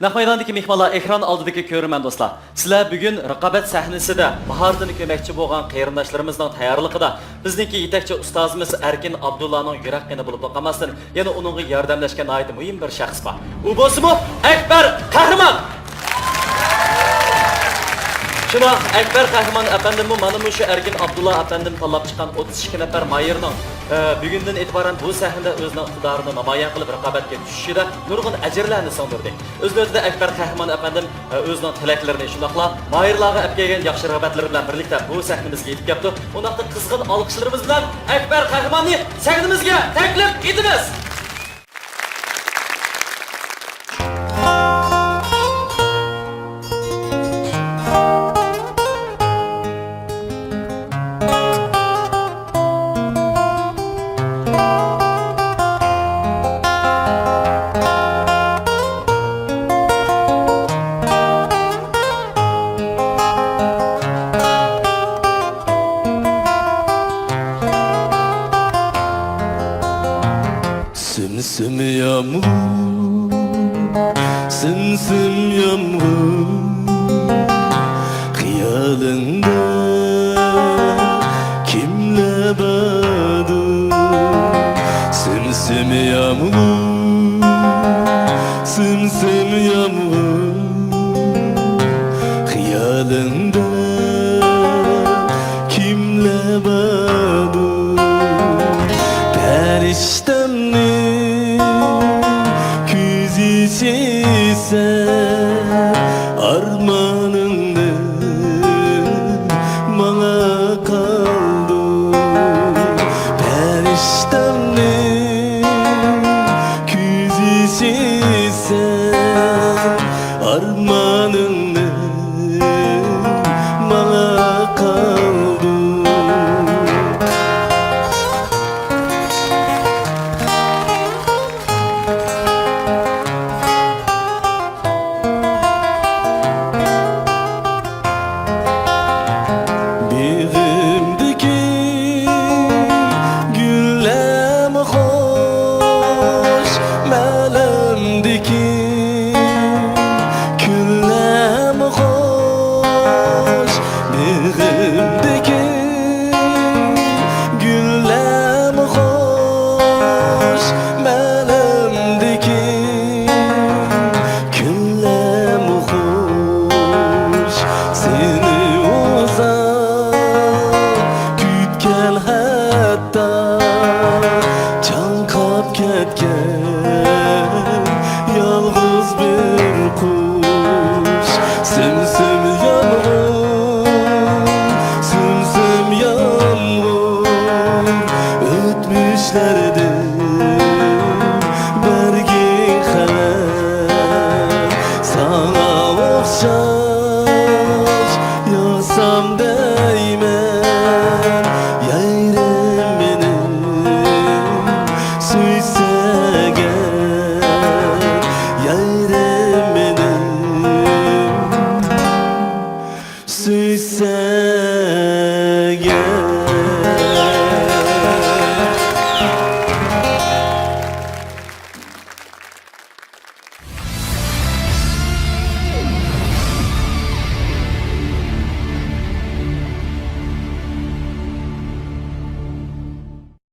Naq maydondagi mehmonlar, ekran oldidagi ko'rman do'stlar. Sizlar bugun raqobat sahnasida mahoratini ko'makchi bo'lgan qarindoshlarimizning tayyorligida bizningki yetakchi ustozimiz Erkin Abdullaning yurak qini bo'lib qolmasdan, yana uningga yordamlashgan oyda muhim bir shaxs bor. U bo'lsa-mu Akbar Qahramon. Şuna Akbar Qahramon efendim mana shu Erkin Abdullah efendim tanlab chiqqan 32 nafar mayirning bugundan e'tiboran bu sahnada o'zining iqtidorini namoyon qilib raqobatga tushishida nurg'un ajrlarni singdirdi. O'z-o'zida Akbar Qahramon efendim o'zining tilaklarini shundoqla mayirlarga olib kelgan yaxshi rag'batlar bilan birlikda bu sahnamizga yetib keldi. Undaqda qizg'in olqishlarimiz bilan Akbar Qahramonni sahnamizga taklif etamiz. Sımsım yağmur, sımsım yağmur, Hıyalında kimle bağdı? Sımsım yağmur, sımsım yağmur, Hıyalında kimle bağdı? Periştemli sen armanını bana kaldı. Periştemli küzisi sen armanını bana kaldı. Yalnız bir kuş, sımsım yağmur, sımsım yağmur, ötmüşlerdi bergin haber, sana okşar, yasam değmen, yayrım benim, suysa Süsen